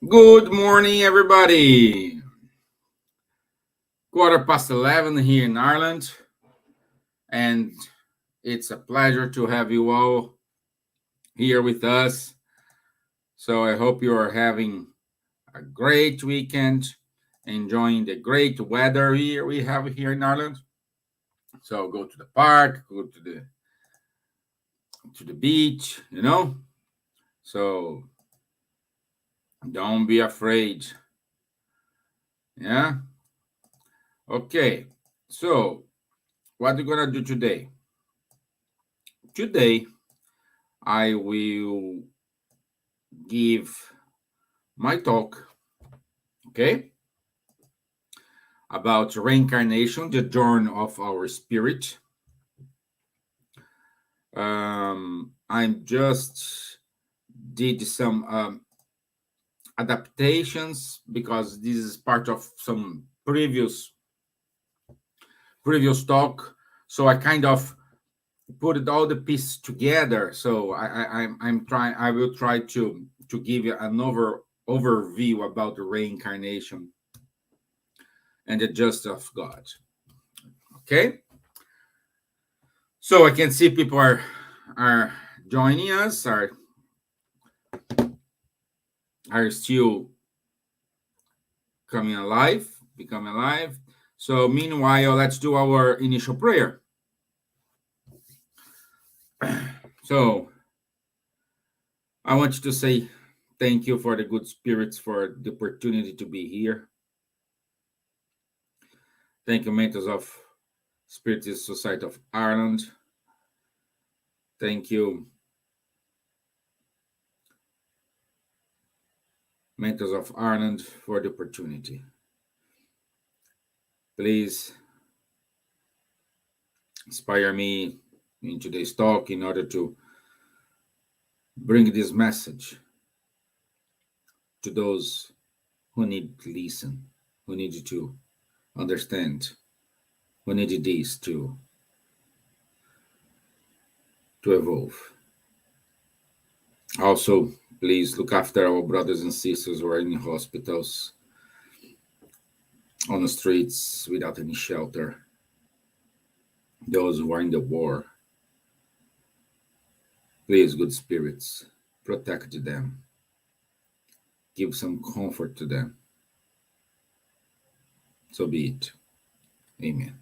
Good morning, everybody. 11:15 here in Ireland, and it's a pleasure to have you all here with us. So I hope you are having a great weekend, enjoying the great weather here we have here in Ireland. So go to the park, go to the beach, So don't be afraid. Yeah. Okay. So what we're gonna do today? Today I will give my talk, okay, about reincarnation, the journey of our spirit. I just did some adaptations because this is part of some previous talk. So I kind of put it all the pieces together. So I'm trying. I will try to give you an overview about the reincarnation and the justice of God. Okay. So I can see people are joining us, are still becoming alive. So meanwhile, let's do our initial prayer. So I want you to say thank you for the good spirits for the opportunity to be here. Thank you, mentors of Spiritist Society of Ireland. Thank you, mentors of Ireland, for the opportunity. Please inspire me in today's talk in order to bring this message to those who need to listen, who need to understand, who need this to evolve. Also, please look after our brothers and sisters who are in hospitals, on the streets without any shelter, those who are in the war. Please, good spirits, protect them. Give some comfort to them. So be it. Amen.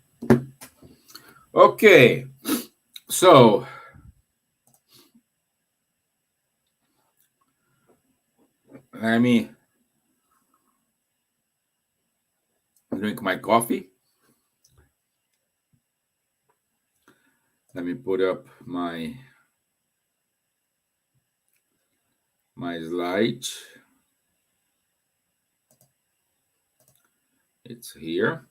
Okay. So, let me drink my coffee. Let me put up my slide. It's here.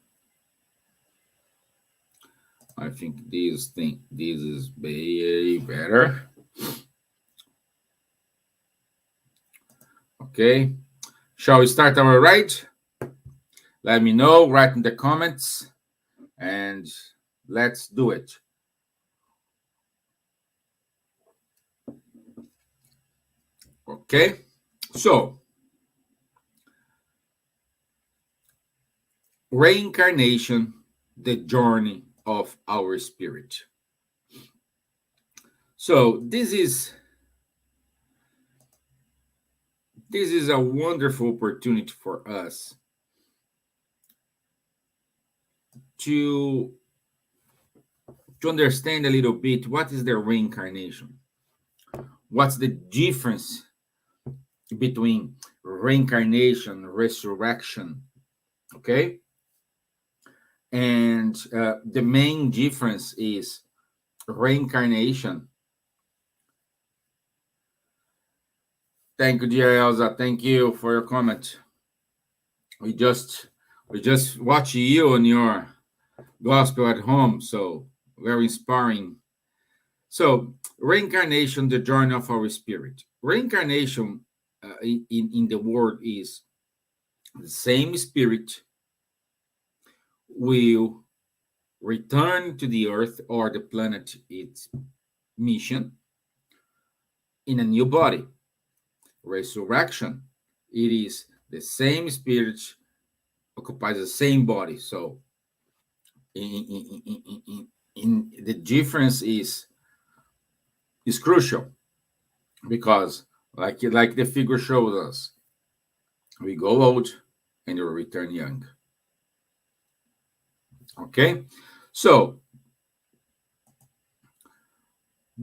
I think this is way better. Okay. Shall we start our ride? Let me know, write in the comments, and let's do it. Okay. So, reincarnation, the journey of our spirit. So this is a wonderful opportunity for us to understand a little bit what is the reincarnation. What's the difference between reincarnation, resurrection, okay? And the main difference is reincarnation. Thank you, dear Elsa. Thank you for your comment. We just watch you on your gospel at home, so very inspiring. So reincarnation, the journey of our spirit. Reincarnation in the word is the same spirit will return to the earth or the planet its mission in a new body. Resurrection It is the same spirit occupies the same body. So the difference is crucial because like the figure shows us, we go old and we return young. Okay, so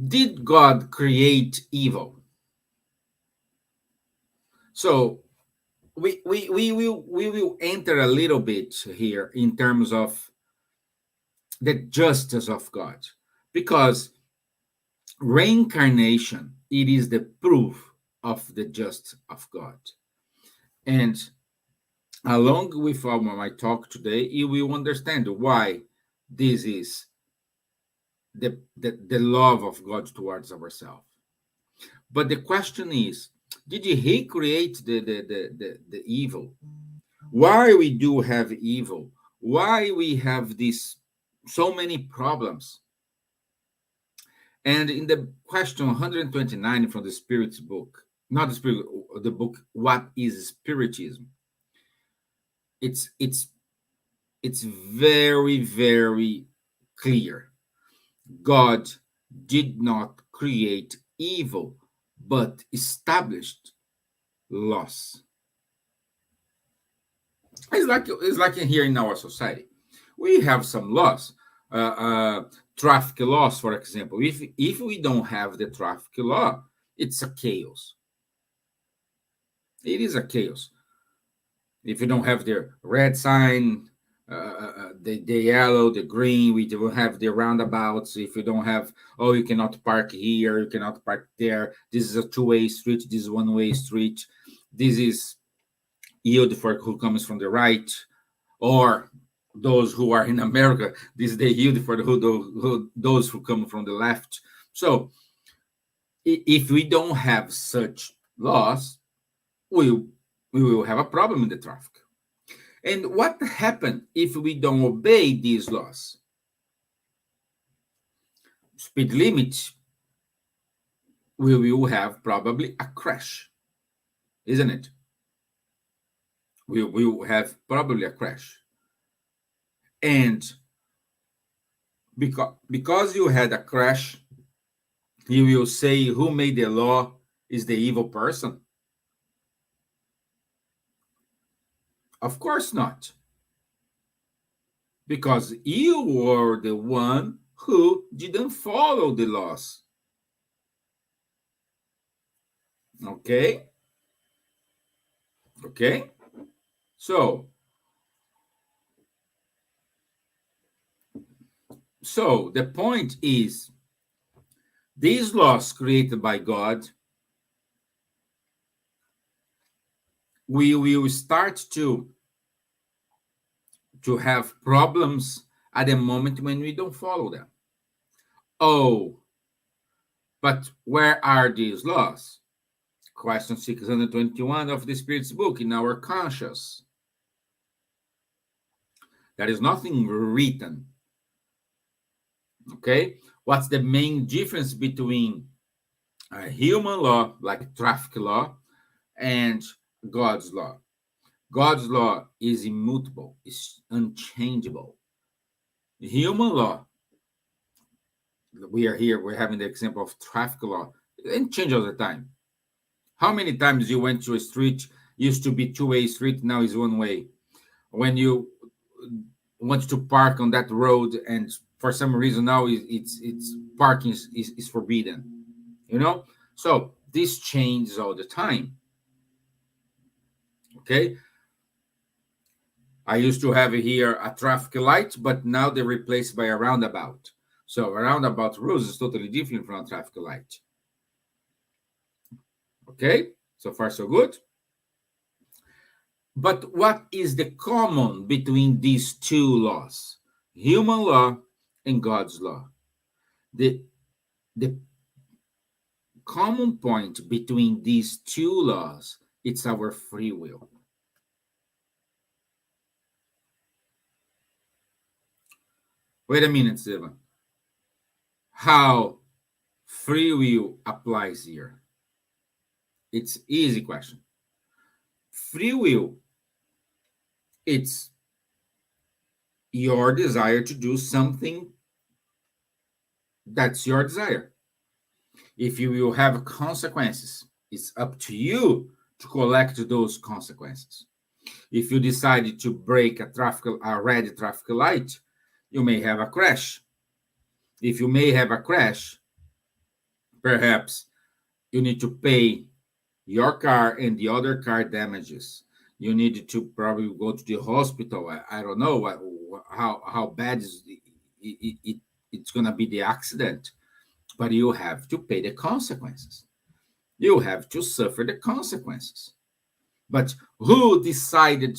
did God create evil? So we will enter a little bit here in terms of the justice of God, because reincarnation, it is the proof of the justice of God. And along with my talk today, you will understand why this is the love of God towards ourselves. But the question is, did he create the evil? Why we do have evil? Why we have this so many problems? And in the question 129 from the Spirit's book, not the Spirit, the book, What is Spiritism? It's very, very clear. God did not create evil, but established laws. It's like in here in our society, we have some laws, traffic laws, for example. If we don't have the traffic law, it's a chaos. It is a chaos. If you don't have the red sign, the yellow, the green, we don't have the roundabouts. If you don't have, oh, you cannot park here, you cannot park there. This is a two-way street. This is one-way street. This is yield for who comes from the right, or those who are in America. This is the yield for those who come from the left. So if we don't have such laws, we we will have a problem in the traffic. And what happens if we don't obey these laws? Speed limit, we will have probably a crash, isn't it? We will have probably a crash. And because you had a crash, you will say who made the law is the evil person? Of course not. Because you were the one who didn't follow the laws. Okay? Okay? So the point is, these laws created by God, we will start to have problems at the moment when we don't follow them. Oh, but where are these laws? Question 621 of the Spirit's book, in our conscious. There is nothing written. Okay? What's the main difference between a human law, like traffic law, and God's law? God's law is immutable, is unchangeable. Human law, we are here, we're having the example of traffic law, it changes all the time. How many times you went to a street, used to be two-way street, now is one way? When you want to park on that road, and for some reason now it's parking is forbidden, you know? So this changes all the time. Okay, I used to have here a traffic light, but now they're replaced by a roundabout. So a roundabout rules is totally different from a traffic light. Okay, so far so good. But what is the common between these two laws, human law and God's law? The common point between these two laws, it's our free will. Wait a minute, Stevan. How free will applies here? It's easy question. Free will, it's your desire to do something that's your desire. If you will have consequences, it's up to you to collect those consequences. If you decide to break a red traffic light, you may have a crash. If you may have a crash, perhaps you need to pay your car and the other car damages. You need to probably go to the hospital. I don't know how bad it's going to be the accident, but you have to pay the consequences. You have to suffer the consequences. But who decided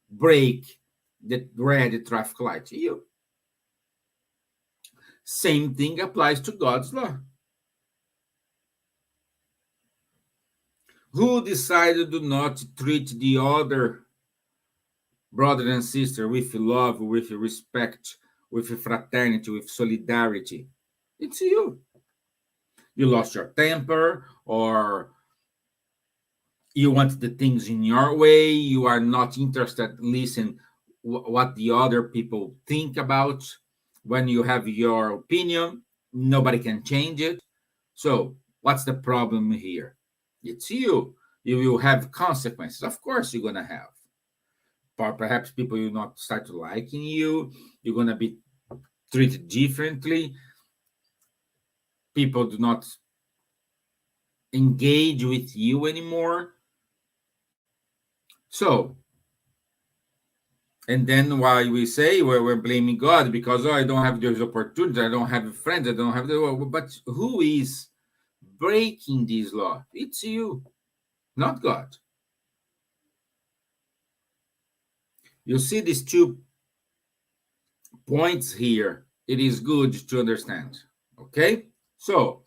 break the red traffic light? You. Same thing applies to God's law. Who decided to not treat the other brother and sister with love, with respect, with fraternity, with solidarity? It's you. You lost your temper, or you want the things in your way. You are not interested in listen what the other people think about. When you have your opinion, nobody can change it. So what's the problem here? It's you. You will have consequences. Of course, you're gonna have. Perhaps people will not start liking you. You're gonna be treated differently. People do not engage with you anymore. So, and then why we say we're blaming God because I don't have those opportunities, I don't have friends, I don't have the. But who is breaking this law? It's you, not God. You see these 2 points here. It is good to understand. Okay, so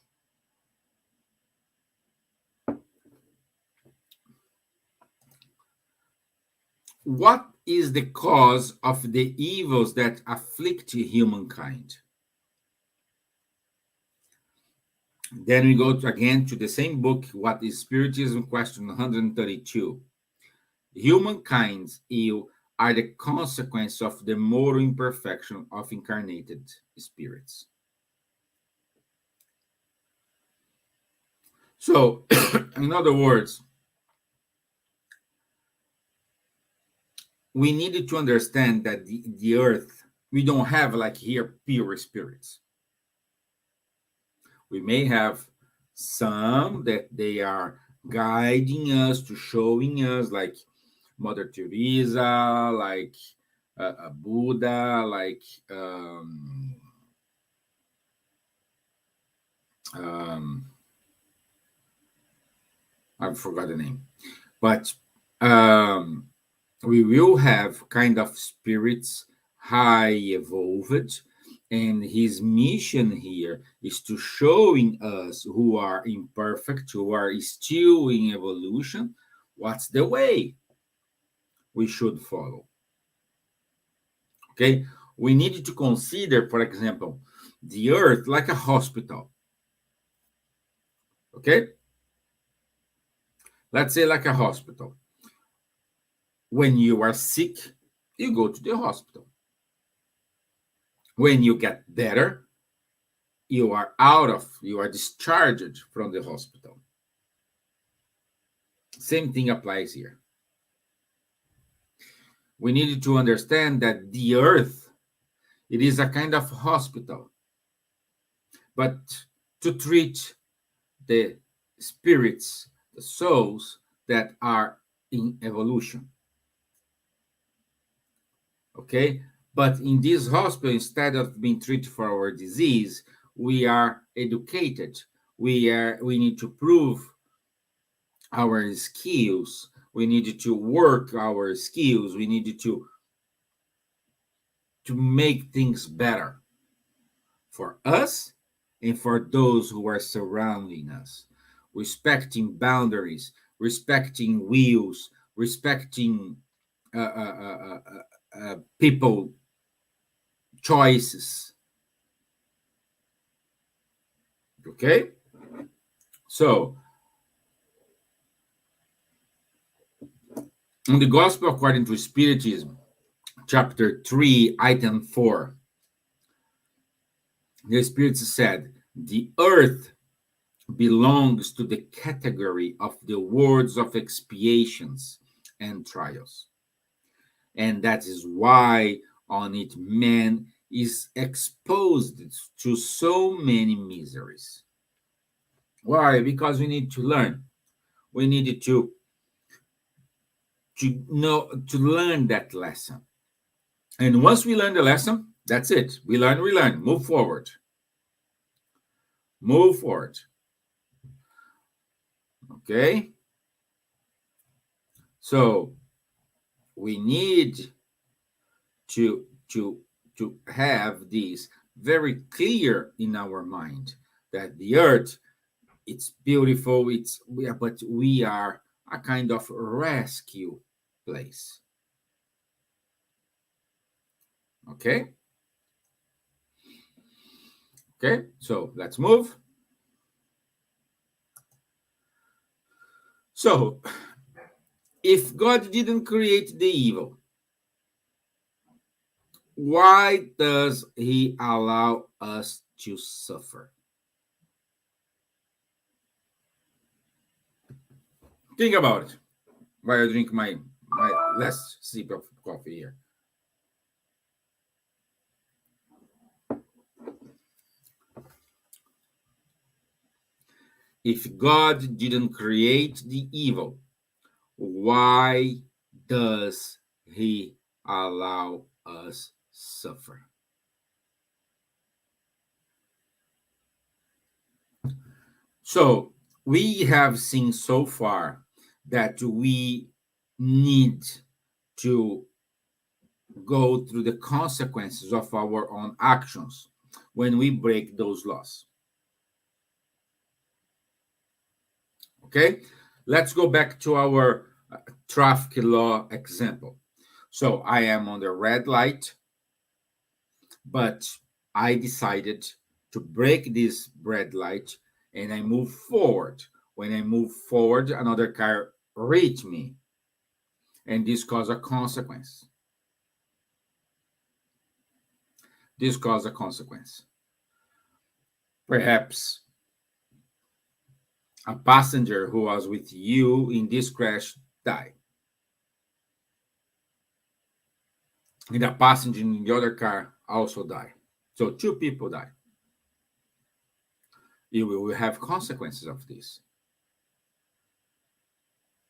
what is the cause of the evils that afflict humankind? Then we go again to the same book, What is Spiritism? Question 132. Humankind's ill are the consequence of the moral imperfection of incarnated spirits. So, in other words, we needed to understand that the earth, we don't have like here pure spirits. We may have some that they are guiding us to showing us, like Mother Teresa, like Buddha, like um, I forgot the name, but we will have kind of spirits high evolved, and his mission here is to showing us who are imperfect, who are still in evolution, what's the way we should follow. Okay, we need to consider, for example, the earth like a hospital. Okay, let's say like a hospital. When you are sick, you go to the hospital. When you get better, you are discharged from the hospital. Same thing applies here. We need to understand that the earth, it is a kind of hospital, but to treat the spirits, the souls that are in evolution. Okay, but in this hospital, instead of being treated for our disease, we are educated. We need to prove our skills. We need to work our skills. We need to make things better for us and for those who are surrounding us, respecting boundaries, respecting wills, respecting people choices. Okay, so In the Gospel according to Spiritism, chapter 3, item 4, the Spirit said, the earth belongs to the category of the words of expiations and trials. And that is why on it man is exposed to so many miseries. Why? Because we need to learn. We needed to learn that lesson. And once we learn the lesson, that's it. We learn, move forward. Move forward. Okay? So we need to to to have this very clear in our mind that the earth, it's beautiful, but we are a kind of rescue place. Okay? Okay, so let's move. So, if God didn't create the evil, why does he allow us to suffer? Think about it while I drink my last sip of coffee here. If God didn't create the evil, why does he allow us suffer? So we have seen so far that we need to go through the consequences of our own actions when we break those laws. Okay, let's go back to our traffic law example. So I am on the red light, but I decided to break this red light and I move forward. When I move forward, another car reached me, and this caused a consequence. This caused a consequence. Perhaps a passenger who was with you in this crash died. And a passenger in the other car also died. So two people died. You will have consequences of this.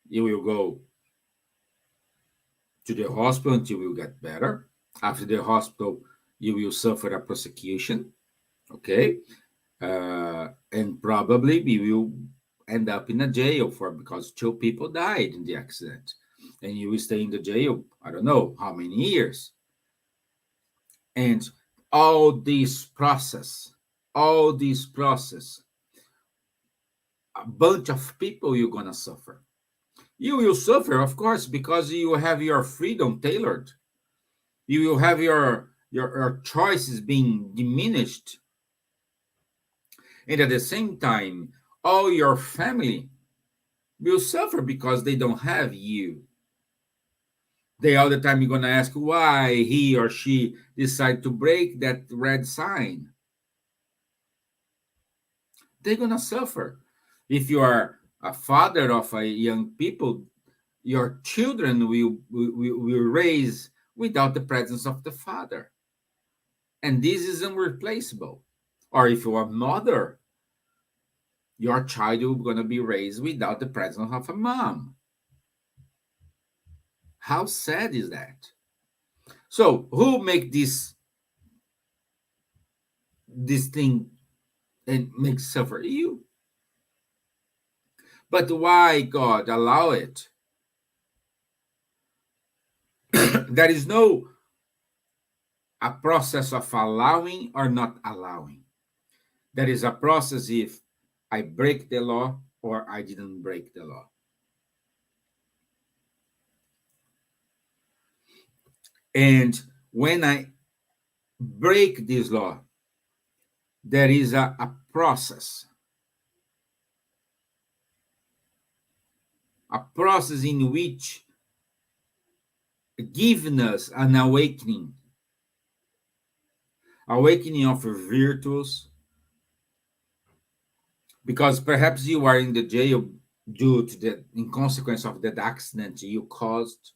You will go to the hospital until you get better. After the hospital, you will suffer a prosecution. Okay. And probably we will end up in a jail because two people died in the accident. And you will stay in the jail, I don't know how many years. And all this process, a bunch of people you're going to suffer. You will suffer, of course, because you have your freedom tailored. You will have your choices being diminished. And at the same time, all your family will suffer because they don't have you. They all the time you're going to ask why he or she decide to break that red sign. They're going to suffer. If you are a father of a young people, your children will raise without the presence of the father. And this is irreplaceable. Or if you're a mother, your child is going to be raised without the presence of a mom. How sad is that? So who make this thing and make suffer? You. But why God allow it? There is no a process of allowing or not allowing. There is a process if I break the law or I didn't break the law. And when I break this law, there is a process in which giving us an awakening of virtues, because perhaps you are in the jail due to the in consequence of that accident you caused.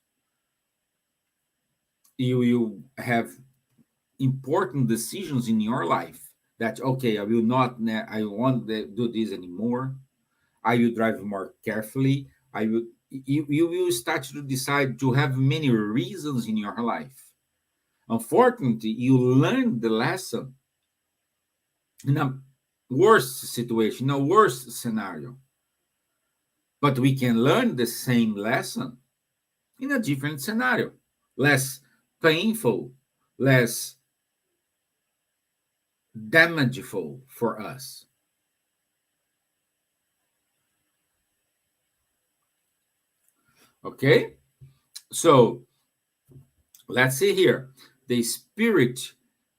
You have important decisions in your life that, okay, I will not I won't do this anymore. I will drive more carefully. I will You will start to decide to have many reasons in your life. Unfortunately, you learn the lesson in a worse situation, a worse scenario. But we can learn the same lesson in a different scenario, less painful, less damageful for us. Okay? So let's see here. The spirit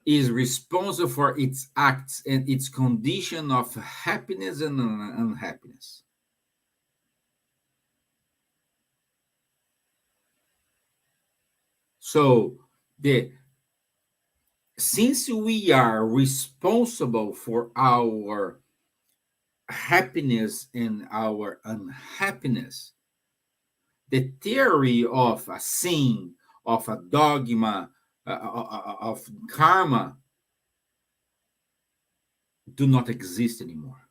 is responsible for its acts and its condition of happiness and unhappiness. So the since we are responsible for our happiness and our unhappiness, the theory of a sin, of a dogma, of karma do not exist anymore.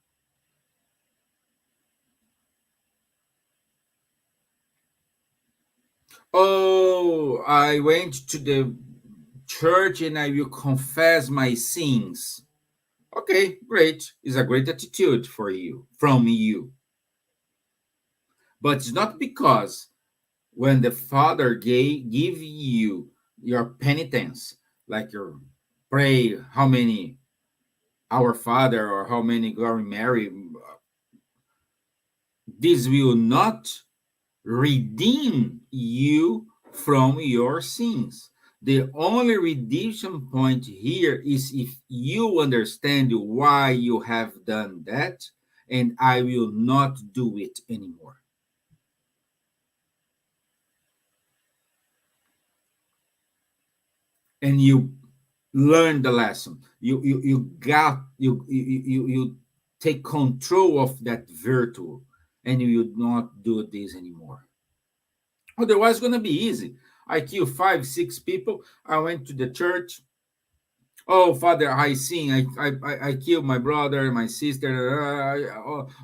Oh, I went to the church and I will confess my sins. Okay, great. It's a great attitude for you, from you. But it's not because when the Father give you your penitence, like your pray how many Our Father or how many Glory Mary, this will not redeem you from your sins. The only redemption point here is if you understand why you have done that, and I will not do it anymore. And you learn the lesson. You take control of that virtue, and you will not do this anymore. Otherwise, it's gonna be easy. I kill five, six people. I went to the church. Oh, Father, I sin. I killed my brother, my sister.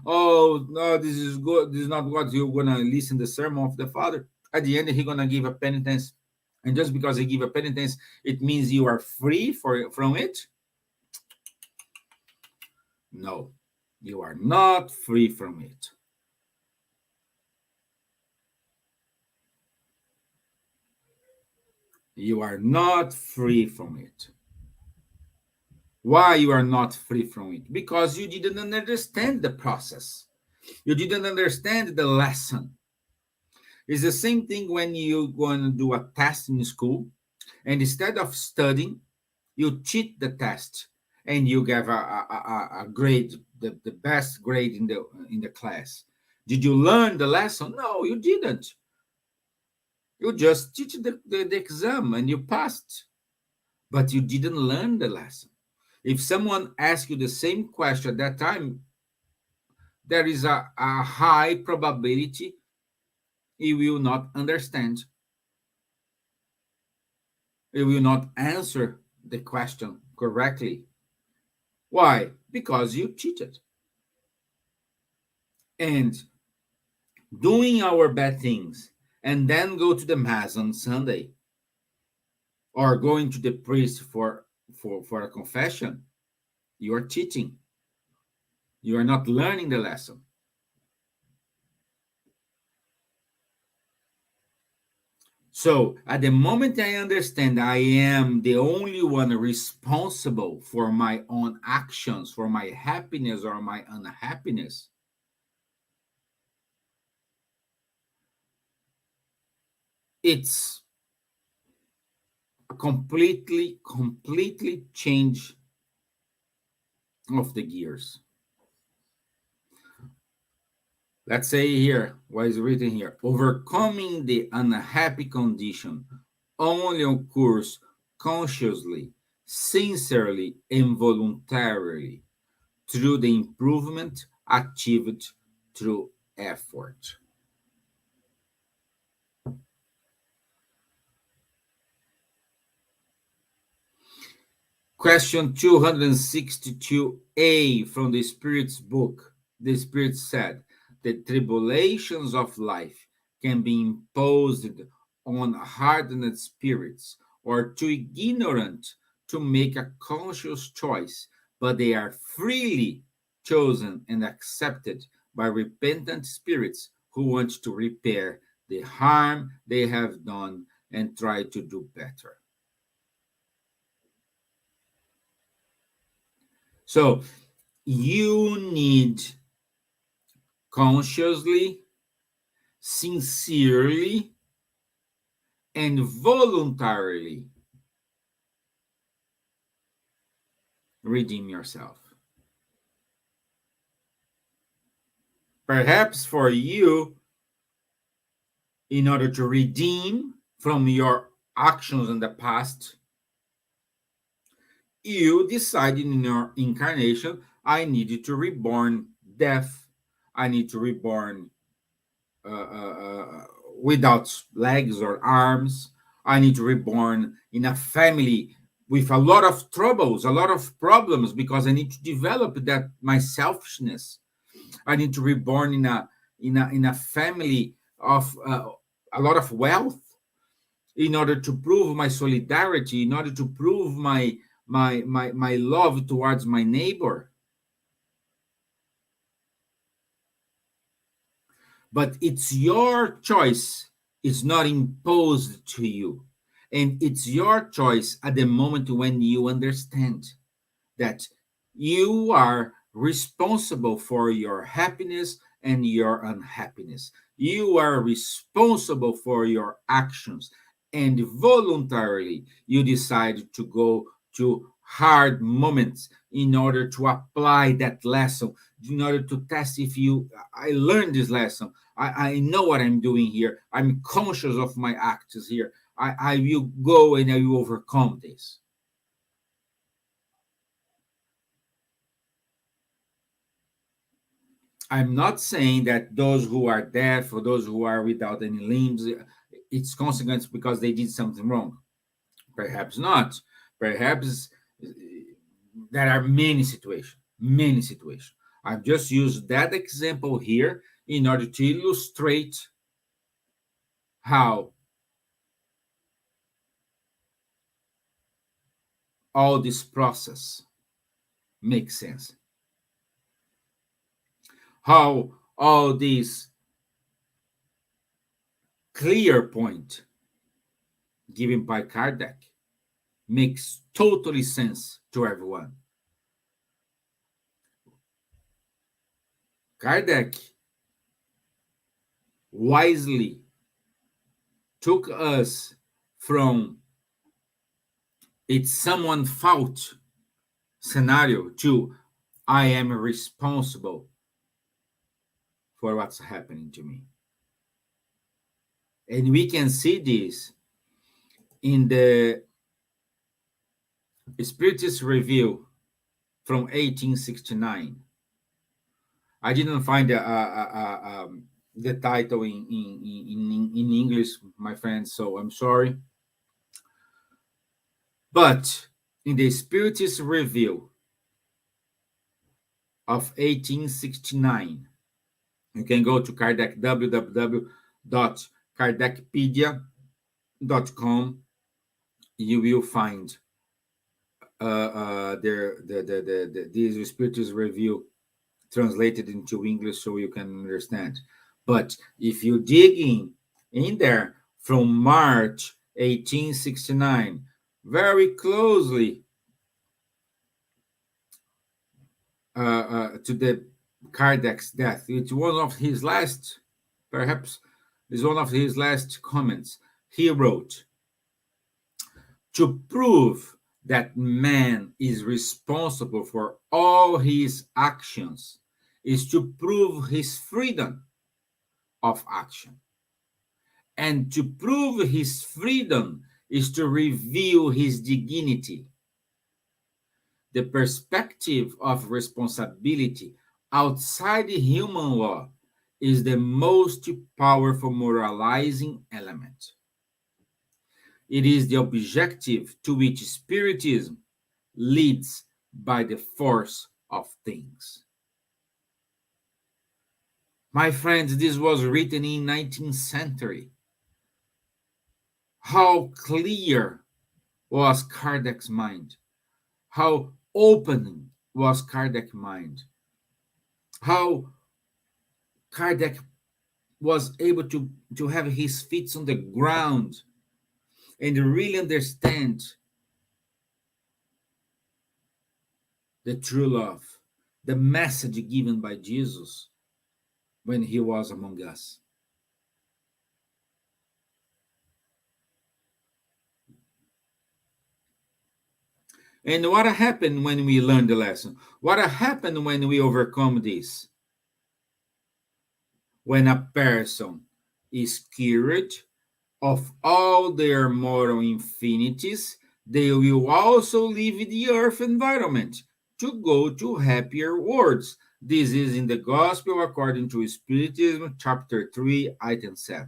No, this is good. This is not what you're gonna listen the sermon of the Father. At the end, he's gonna give a penitence, and just because he give a penitence, it means you are free from it. No, you are not free from it. You are not free from it. Why you are not free from it? Because you didn't understand the process. You didn't understand the lesson. It's the same thing when you going to do a test in school, and instead of studying, you cheat the test and you give a grade, the best grade in the class. Did you learn the lesson? No, you didn't. You just teach the exam and you passed, but you didn't learn the lesson. If someone asks you the same question at that time, there is a high probability you will not understand. You will not answer the question correctly. Why? Because you cheated. And doing our bad things and then go to the mass on Sunday or going to the priest for a confession, you are cheating. You are not learning the lesson. So at the moment I understand I am the only one responsible for my own actions, for my happiness or my unhappiness, it's a completely change of the gears. Let's say here, what is written here, overcoming the unhappy condition only occurs consciously, sincerely, and voluntarily through the improvement achieved through effort. Question 262a from the Spirit's book. The Spirit said, the tribulations of life can be imposed on hardened spirits or too ignorant to make a conscious choice, but they are freely chosen and accepted by repentant spirits who want to repair the harm they have done and try to do better. So you need consciously, sincerely, and voluntarily redeem yourself. Perhaps for you, in order to redeem from your actions in the past, you decided in your incarnation, I needed to reborn deaf. I need to reborn without legs or arms. I need to reborn in a family with a lot of troubles, a lot of problems, because I need to develop that my selfishness. I need to reborn in a family of a lot of wealth in order to prove my solidarity, in order to prove my love towards my neighbor. But it's your choice. It's not imposed to you. And it's your choice at the moment when you understand that you are responsible for your happiness and your unhappiness. You are responsible for your actions. And voluntarily, you decide to go to hard moments in order to apply that lesson, in order to test if I learned this lesson. I know what I'm doing here. I'm conscious of my actions here. I will go and I will overcome this. I'm not saying that those who are deaf or those who are without any limbs, it's consequence because they did something wrong. Perhaps not. Perhaps there are many situations, many situations. I've just used that example here in order to illustrate how all this process makes sense. How all this clear point given by Kardec makes totally sense to everyone. Kardec wisely took us from it's someone fault scenario to I am responsible for what's happening to me. And we can see this in the Spiritist Review from 1869. I didn't find the title in English, my friends, so I'm sorry. But in the Spiritist Review of 1869, you can go to Kardec, www.kardecpedia.com. You will find this Spiritist Review translated into English so you can understand. But if you dig in there from March 1869, very closely to the Kardec's death, it's one of his last, perhaps, is one of his last comments. He wrote, to prove that man is responsible for all his actions is to prove his freedom. of action. And to prove his freedom is to reveal his dignity. The perspective of responsibility outside human law is the most powerful moralizing element. It is the objective to which Spiritism leads by the force of things. My friends, this was written in 19th century. How clear was Kardec's mind? How open was Kardec's mind? How Kardec was able to have his feet on the ground and really understand the true love, the message given by Jesus when he was among us. And what happened when we learn the lesson? What happened when we overcome this? When a person is cured of all their moral infinities, they will also leave the earth environment to go to happier worlds. This is in the Gospel according to Spiritism, chapter 3, item 7.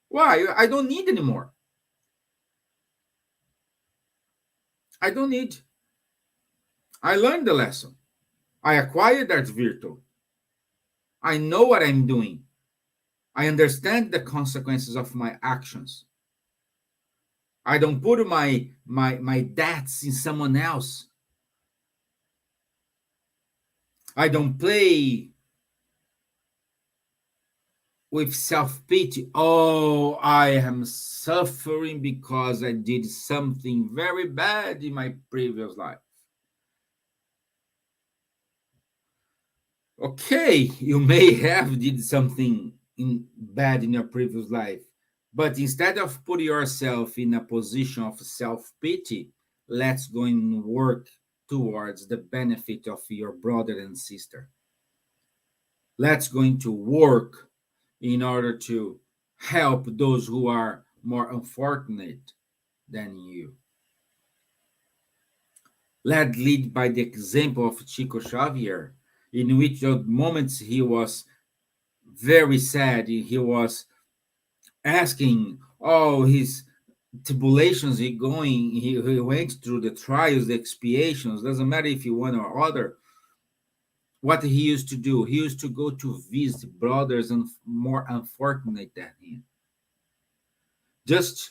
Why? I don't need anymore. I don't need. I learned the lesson. I acquired that virtue. I know what I'm doing. I understand the consequences of my actions. I don't put my debts in someone else. I don't play with self-pity. Oh, I am suffering because I did something very bad in my previous life. Okay, you may have did something bad in your previous life, but instead of putting yourself in a position of self-pity, let's go and work towards the benefit of your brother and sister. Let's go into work in order to help those who are more unfortunate than you. Let's lead by the example of Chico Xavier, in which at moments he was very sad. He was asking all his tribulations he went through, the trials, the expiations, doesn't matter if he one or other. What he used to do, he used to go to visit brothers and more unfortunate than him, just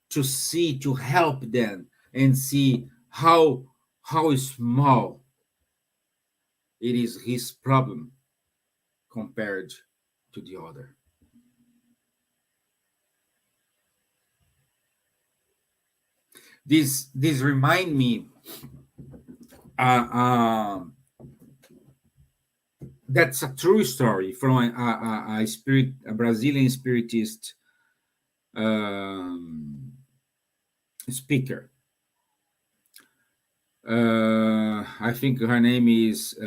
to see, to help them and see how small it is his problem compared to the other. This remind me uh, uh, that's a true story from a Brazilian spiritist um, speaker. I think her name is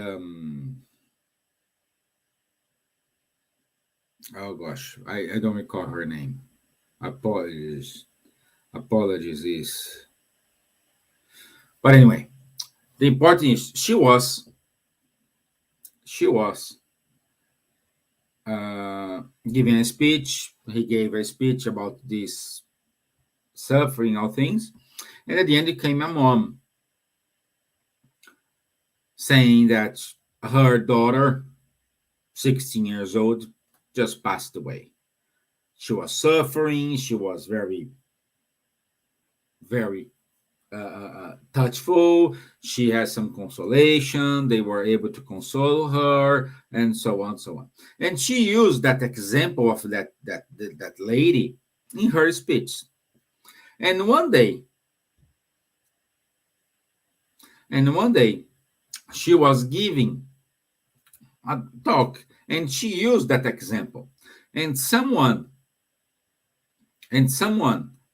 oh gosh, I don't recall her name. Apologies, apologies. Is but anyway, the important is she was giving a speech. He gave a speech about this suffering, all things, and at the end, it came a mom saying that her daughter, 16 years old, just passed away. She was suffering. She was very, very touchful. She has some consolation. They were able to console her, and so on, so on. And she used that example of that lady in her speech. And one day, and one day, she was giving a talk, and she used that example. And someone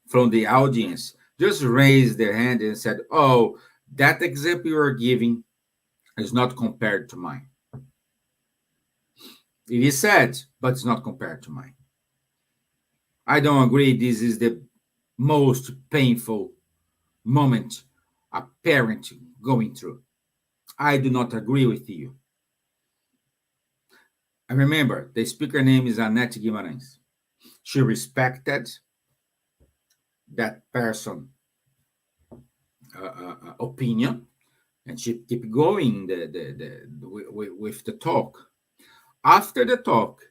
from the audience just raised their hand and said, "Oh, that example you are giving is not compared to mine." It is sad, but it's not compared to mine. I don't agree this is the most painful moment a parent going through. I do not agree with you. I remember the speaker name is Annette Guimarães. She respected that person' opinion, and she kept going with the talk. After the talk,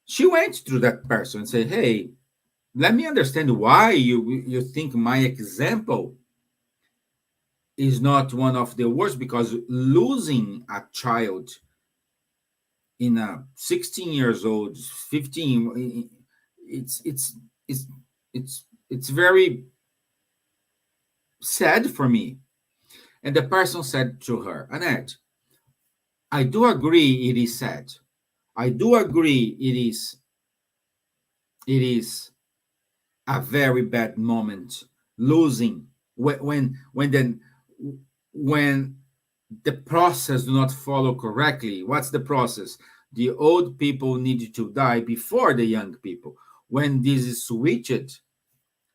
she went to that person and said, "Hey, let me understand why you think my example is not one of the worst, because losing a child in a 16 years old, 15, it's it's very sad for me." And the person said to her, "Annette, I do agree it is sad. I do agree it is a very bad moment losing when the process do not follow correctly. What's the process? The old people need to die before the young people. When this is switched,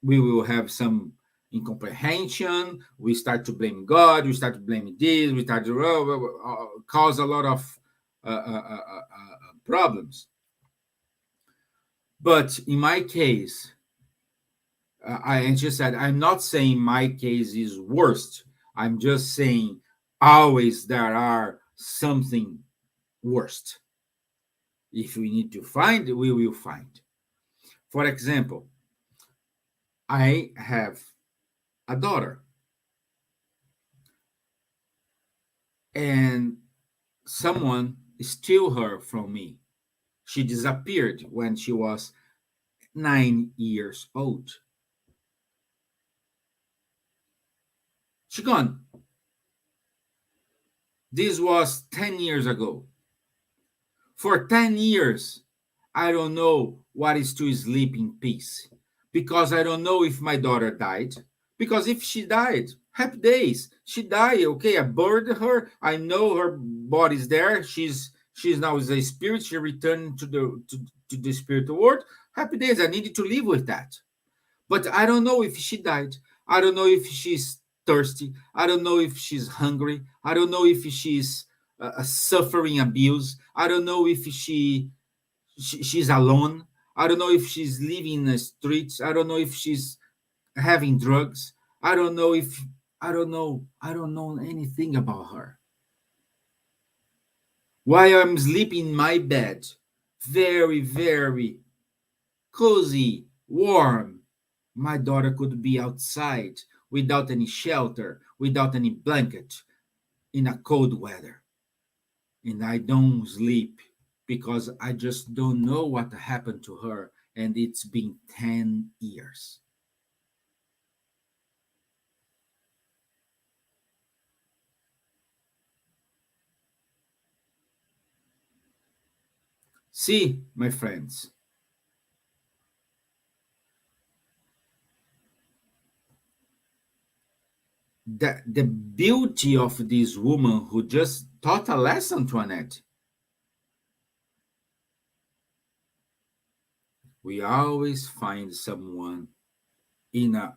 we will have some incomprehension. We start to blame God. We start to blame this. We start to cause a lot of problems. But in my case, and she said, I'm not saying my case is worst. I'm just saying always there are something worst. If we need to find, we will find. For example, I have a daughter, and someone stole her from me. She disappeared when she was 9 years old. She gone. This was 10 years ago. For 10 years, I don't know what is to sleep in peace, because I don't know if my daughter died. Because if she died, happy days. She died, okay, I buried her. I know her body's there. She's now as a spirit. She returned to the spiritual world. Happy days. I needed to live with that. But I don't know if she died. I don't know if she's thirsty. I don't know if she's hungry. I don't know if she's suffering abuse. I don't know if she's alone. I don't know if she's living in the streets. I don't know if she's having drugs. I don't know if I don't know. I don't know anything about her. While I'm sleeping in my bed, very, very cozy, warm, my daughter could be outside without any shelter, without any blanket, in a cold weather. And I don't sleep because I just don't know what happened to her. And it's been 10 years. See, my friends, the beauty of this woman who just taught a lesson to Annette. We always find someone in a,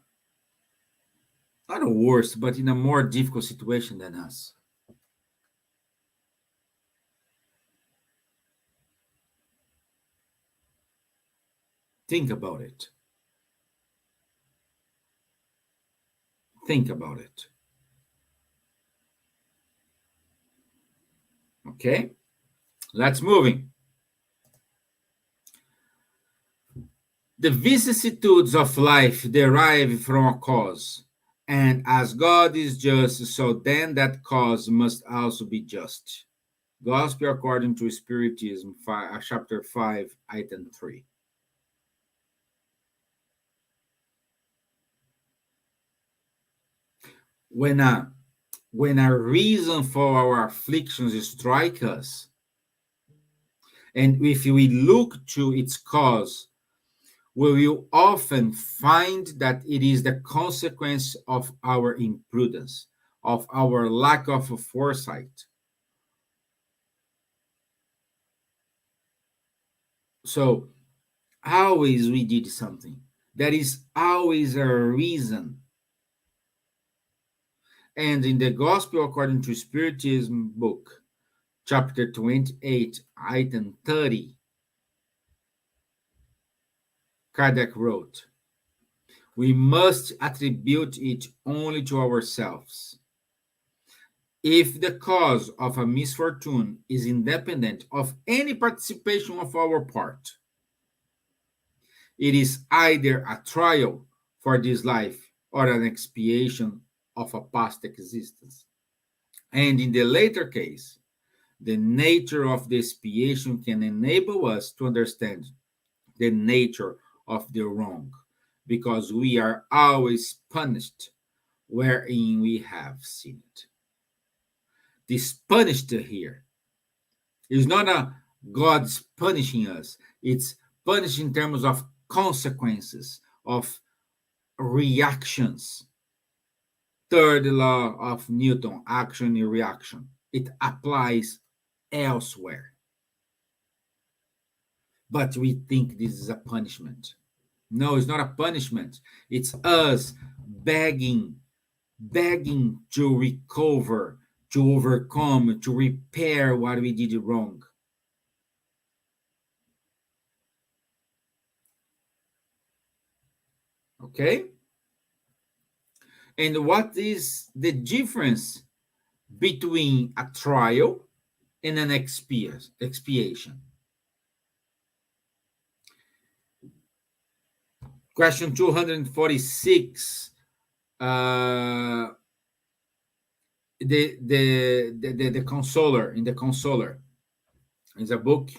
not a worse, but in a more difficult situation than us. Think about it. Think about it. Okay, let's moving. The vicissitudes of life derive from a cause, and as God is just, so then that cause must also be just. Gospel according to Spiritism, chapter 5, item 3. When a when a reason for our afflictions strike us, and if we look to its cause, we will often find that it is the consequence of our imprudence, of our lack of foresight. So always we did something. There is always a reason. And in the Gospel according to Spiritism book, chapter 28, item 30, Kardec wrote, we must attribute it only to ourselves. If the cause of a misfortune is independent of any participation of our part, it is either a trial for this life or an expiation of a past existence. And in the later case, the nature of the expiation can enable us to understand the nature of the wrong, because we are always punished wherein we have sinned. This punished here is not a God's punishing us, it's punished in terms of consequences, of reactions. Third law of Newton, action and reaction. It applies elsewhere. But we think this is a punishment. No, it's not a punishment. It's us begging to recover, to overcome, to repair what we did wrong. Okay? And what is the difference between a trial and an expiation? Question 246. The Consoler, in the Consoler, is a book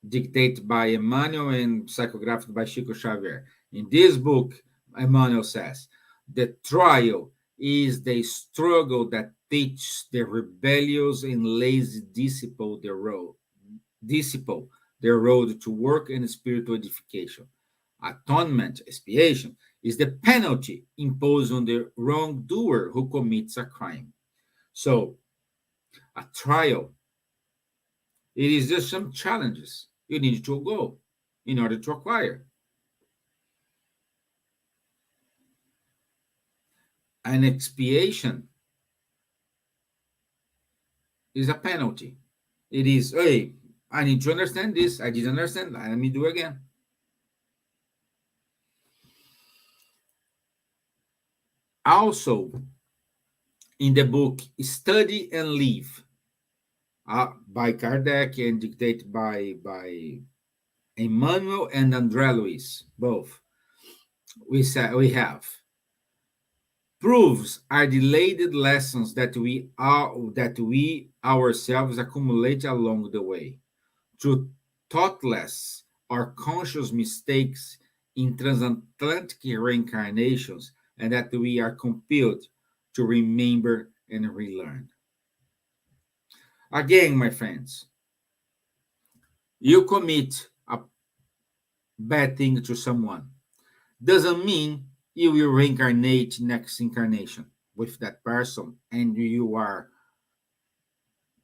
dictated by Emmanuel and psychographed by Chico Xavier. In this book, Emmanuel says, the trial is the struggle that teaches the rebellious and lazy disciple the road to work and spiritual edification. Atonement, expiation, is the penalty imposed on the wrongdoer who commits a crime. So, a trial, it is just some challenges you need to go in order to acquire. An expiation is a penalty. It is, hey, I need to understand this. I didn't understand. Let me do again. Also, in the book Study and Live, by Kardec and dictated by Emmanuel and André Luiz, both, we have proofs are delayed lessons that we ourselves accumulate along the way through thoughtless or conscious mistakes in transatlantic reincarnations, and that we are compelled to remember and relearn. Again, my friends, you commit a bad thing to someone, doesn't mean you will reincarnate next incarnation with that person and you are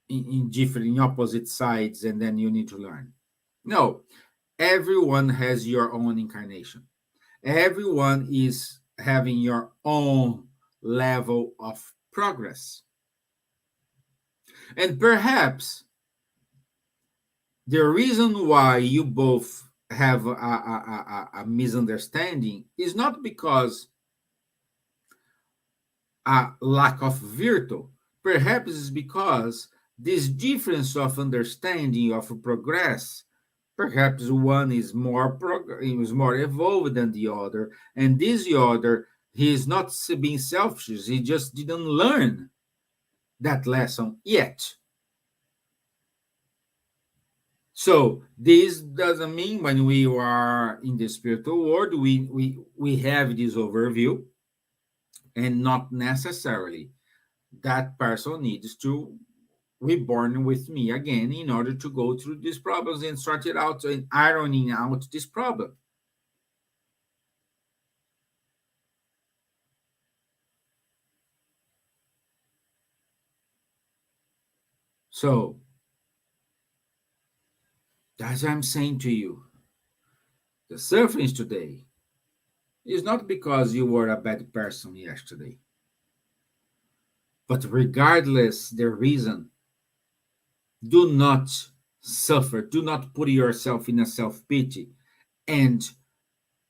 in different, in opposite sides, and then you need to learn. No, everyone has your own incarnation. Everyone is having your own level of progress. And perhaps the reason why you both have a misunderstanding is not because a lack of virtue. Perhaps it's because this difference of understanding of progress, perhaps one is is more evolved than the other, and this the other, he is not being selfish. He just didn't learn that lesson yet. So this doesn't mean when we are in the spiritual world, we have this overview, and not necessarily that person needs to reborn with me again in order to go through these problems and sort it out and ironing out this problem. So As I'm saying to you, the suffering today is not because you were a bad person yesterday, but regardless the reason, do not suffer, do not put yourself in a self pity, and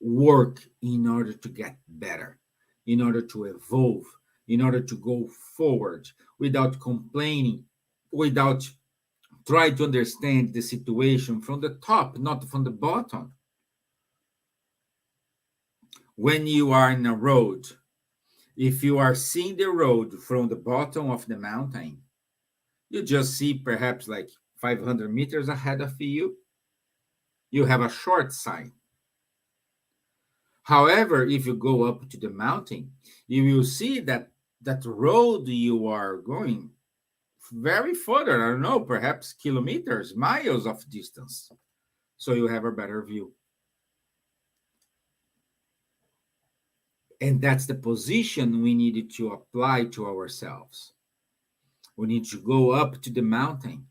work in order to get better, in order to evolve, in order to go forward without complaining, without trying to understand the situation from the top, not from the bottom. When you are in a road, if you are seeing the road from the bottom of the mountain, you just see perhaps like 500 meters ahead of you, you have a short sign. However, if you go up to the mountain, you will see that that road you are going very further, I don't know, perhaps kilometers, miles of distance. So you have a better view. And that's the position we needed to apply to ourselves. We need to go up to the mountain,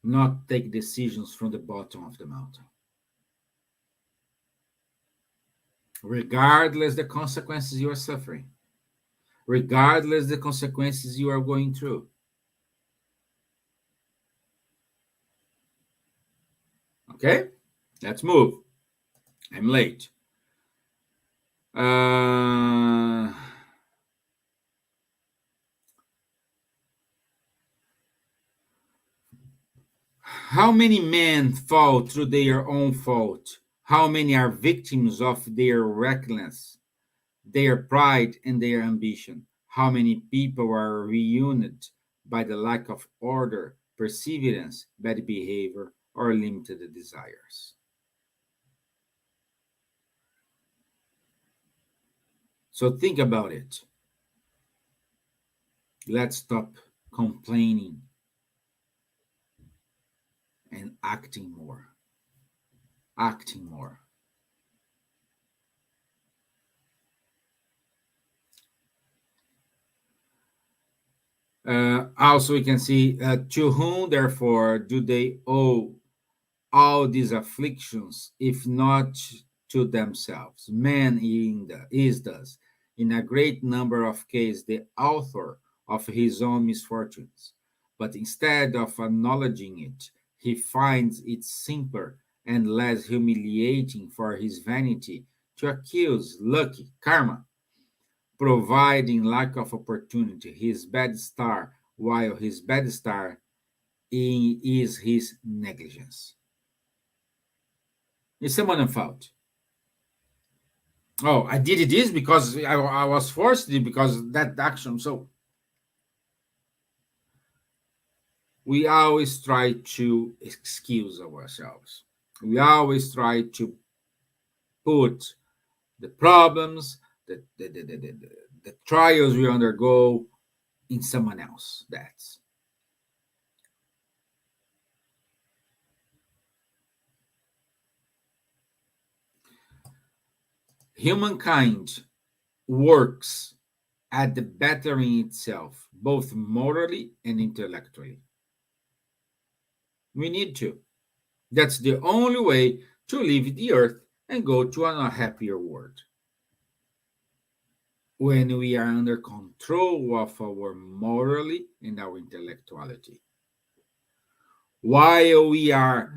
not take decisions from the bottom of the mountain. Regardless the consequences you are suffering, regardless the consequences you are going through. Okay? Let's move. I'm late. Uh, how many men fall through their own fault? How many are victims of their recklessness, their pride, and their ambition? How many people are ruined by the lack of order, perseverance, bad behavior, or limited desires? So think about it. Let's stop complaining and acting more. Acting more. Also, we can see to whom, therefore, do they owe all these afflictions, if not to themselves? Man is thus, in a great number of cases, the author of his own misfortunes. But instead of acknowledging it, he finds it simpler and less humiliating for his vanity to accuse lucky karma, providing lack of opportunity, his bad star, while his bad star is his negligence. It's someone's fault. Oh, I did this because I was forced to because that action. So we always try to excuse ourselves. We always try to put the problems, the trials we undergo in someone else. That's humankind works at the bettering itself, both morally and intellectually. We need to. That's the only way to leave the earth and go to a happier world. When we are under control of our morally and our intellectuality. While we are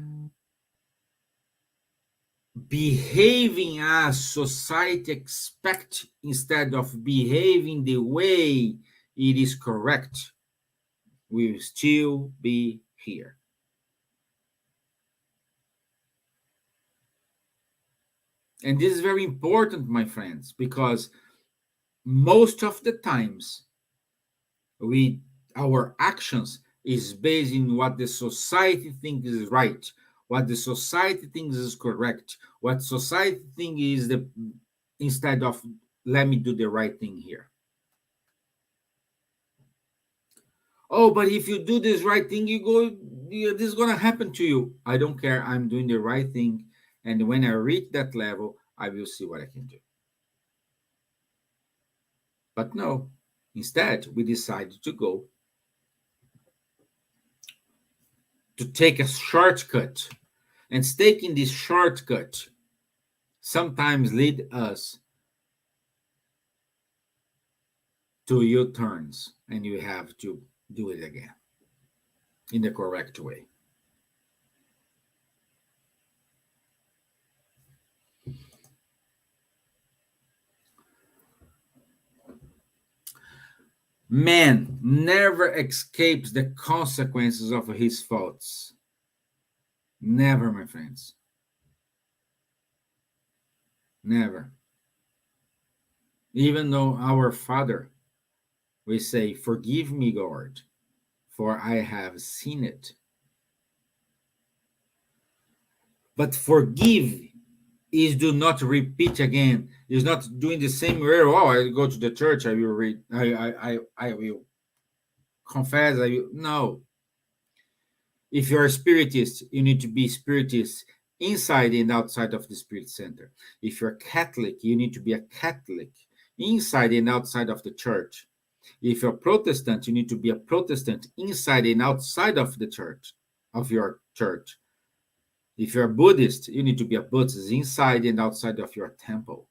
behaving as society expects instead of behaving the way it is correct, we will still be here. And this is very important, my friends, because most of the times we our actions is based in what the society thinks is right, what the society thinks is correct, what society thinks is the instead of let me do the right thing here. Oh, but if you do this right thing, this is gonna happen to you. I don't care. I'm doing the right thing, and when I reach that level, I will see what I can do. But no, instead we decided to go to take a shortcut. And taking this shortcut sometimes lead us to U-turns, and you have to do it again in the correct way. Man never escapes the consequences of his faults. Never, my friends. Never. Even though our Father, we say, "Forgive me, God, for I have seen it." But forgive is do not repeat again. Is not doing the same way. Oh, I go to the church. I will read. I will confess. I will. No. If you're a spiritist, you need to be spiritist inside and outside of the spirit center. If you're Catholic, you need to be a Catholic inside and outside of the church. If you're Protestant, you need to be a Protestant inside and outside of the church, of your church. If you're a Buddhist, you need to be a Buddhist inside and outside of your temple.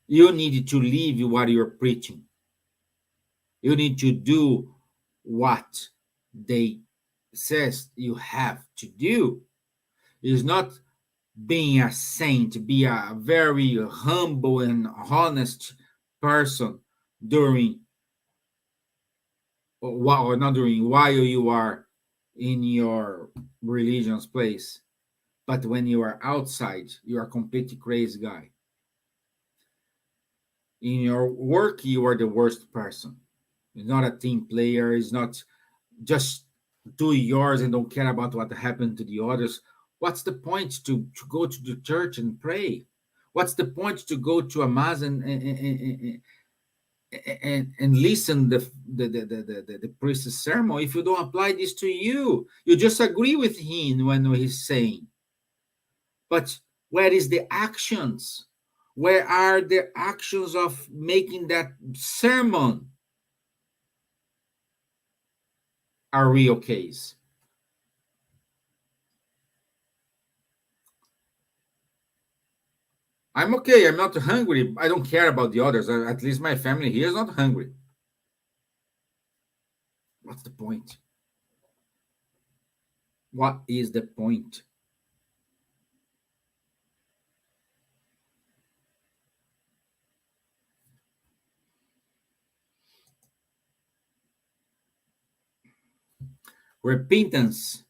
You need to live what you're preaching. You need to do what they says you have to do. It's not being a saint, be a very humble and honest person during or not during while you are in your religion's place, but when you are outside, you are a completely crazy guy. In your work, you are the worst person. You're not a team player. It's not just do yours and don't care about what happened to the others. What's the point to go to the church and pray? What's the point to go to a mass and listen the priest's sermon if you don't apply this to you? You just agree with him when he's saying. But where is the actions? Where are the actions of making that sermon a real case? I'm okay. I'm not hungry. I don't care about the others. At least my family here is not hungry. What's the point? What is the point? Repentance,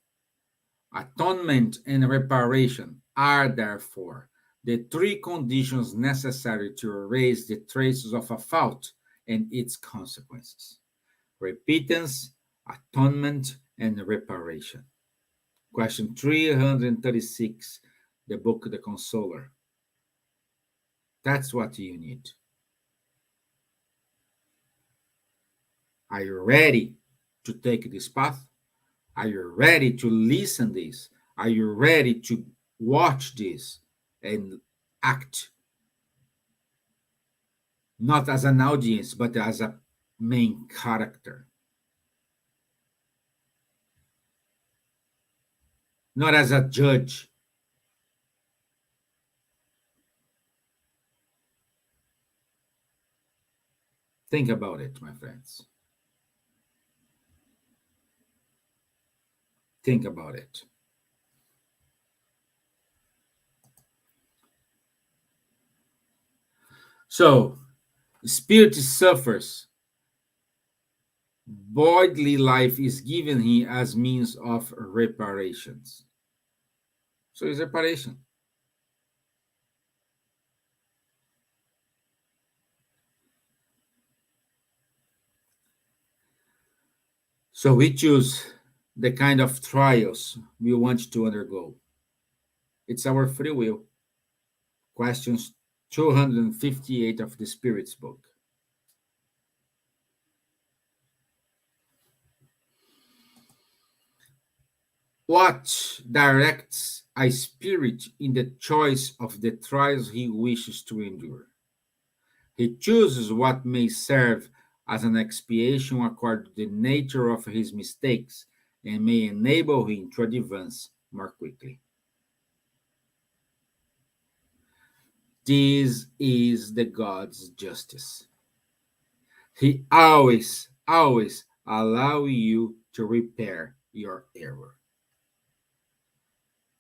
atonement, and reparation are therefore the three conditions necessary to erase the traces of a fault and its consequences. Repentance, atonement, and reparation. Question 336, the book The Consoler. That's what you need. Are you ready to take this path? Are you ready to listen this? Are you ready to watch this and act? Not as an audience, but as a main character. Not as a judge. Think about it, my friends. Think about it. So, spirit suffers. Bodily life is given him as means of reparations. So it's reparation. So we choose the kind of trials we want to undergo. It's our free will. Questions 258 of the Spirit's book. What directs a spirit in the choice of the trials he wishes to endure? He chooses what may serve as an expiation according to the nature of his mistakes and may enable him to advance more quickly. This is the God's justice. He always allow you to repair your error.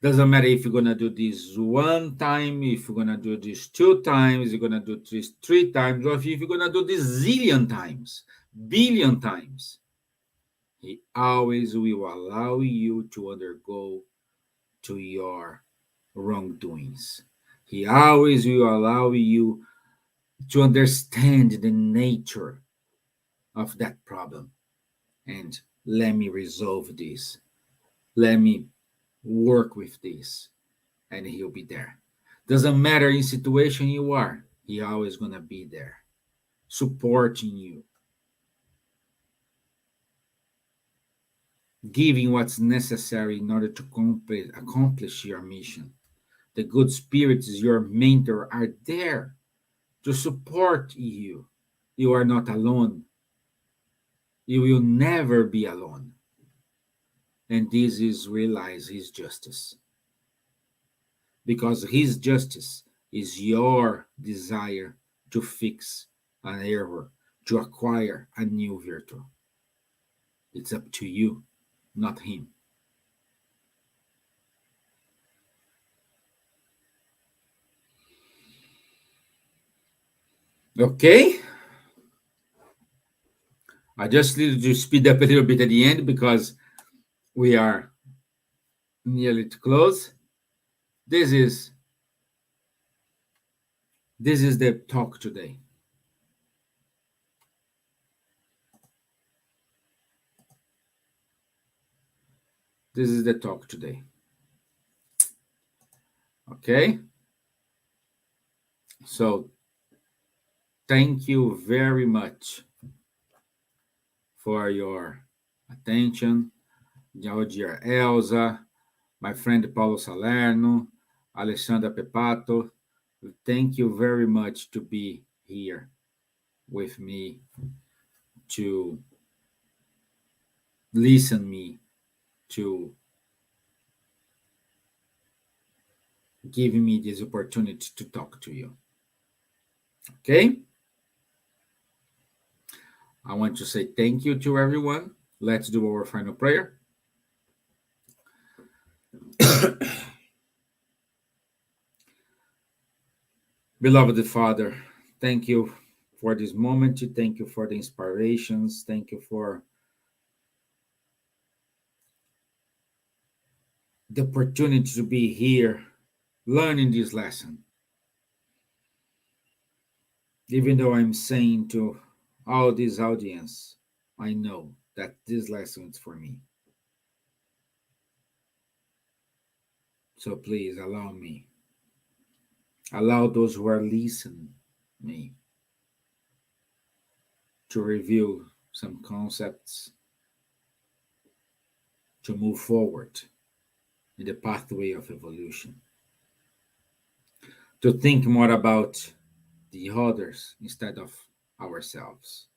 Doesn't matter if you're gonna do this one time, if you're gonna do this two times, you're gonna do this three times, or if you're gonna do this zillion times, billion times. He always will allow you to undergo to your wrongdoings. He always will allow you to understand the nature of that problem. And let me resolve this. Let me work with this. And he'll be there. Doesn't matter in situation you are, he always gonna be there, supporting you, giving what's necessary in order to accomplish your mission. The good spirits, your mentor, are there to support you. You are not alone. You will never be alone. And this is realize his justice. Because his justice is your desire to fix an error, to acquire a new virtue. It's up to you, not him. Okay? I just need to speed up a little bit at the end because we are nearly to close. This is the talk today. This is the talk today. Okay? So, thank you very much for your attention. Dear Elsa, my friend Paulo Salerno, Alexandra Pepato, thank you very much to be here with me, to listen me, to giving me this opportunity to talk to you. Okay? I want to say thank you to everyone. Let's do our final prayer. Beloved Father, thank you for this moment. Thank you for the inspirations. Thank you for the opportunity to be here learning this lesson. Even though I'm saying to all this audience, I know that this lesson is for me. So please allow me. Allow those who are listening me to review some concepts, to move forward in the pathway of evolution, to think more about the others instead of ourselves,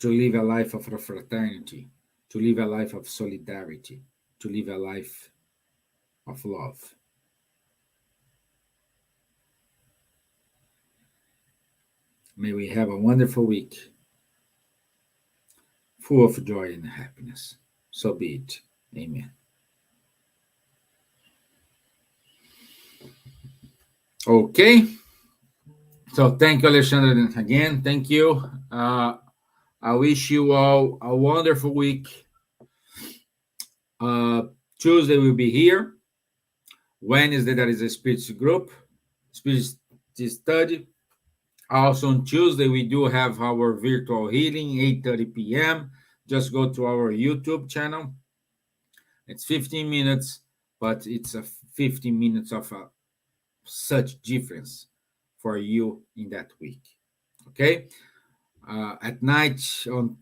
to live a life of fraternity, to live a life of solidarity, to live a life of love. May we have a wonderful week, full of joy and happiness. So be it. Amen. Okay. So thank you, Alexandra, again. Thank you. I wish you all a wonderful week. Tuesday we'll be here. Wednesday there is a spirits group, spirits study. Also on Tuesday we do have our virtual healing, 8:30 p.m. Just go to our YouTube channel. It's 15 minutes, but it's a 15 minutes of such difference for you in that week. Okay? At night on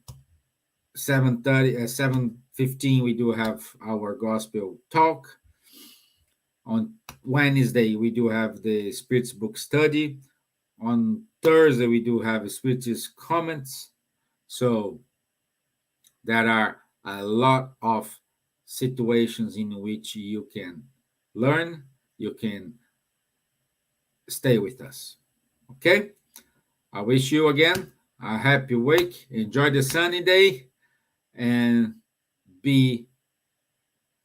7:30, 7:15, we do have our gospel talk. On Wednesday, we do have the Spirits book study. On Thursday, we do have Spiritist comments. So there are a lot of situations in which you can learn, you can stay with us. Okay? I wish you again a happy week. Enjoy the sunny day and be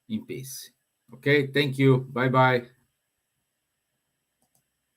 in peace. Okay? Thank you. Bye bye.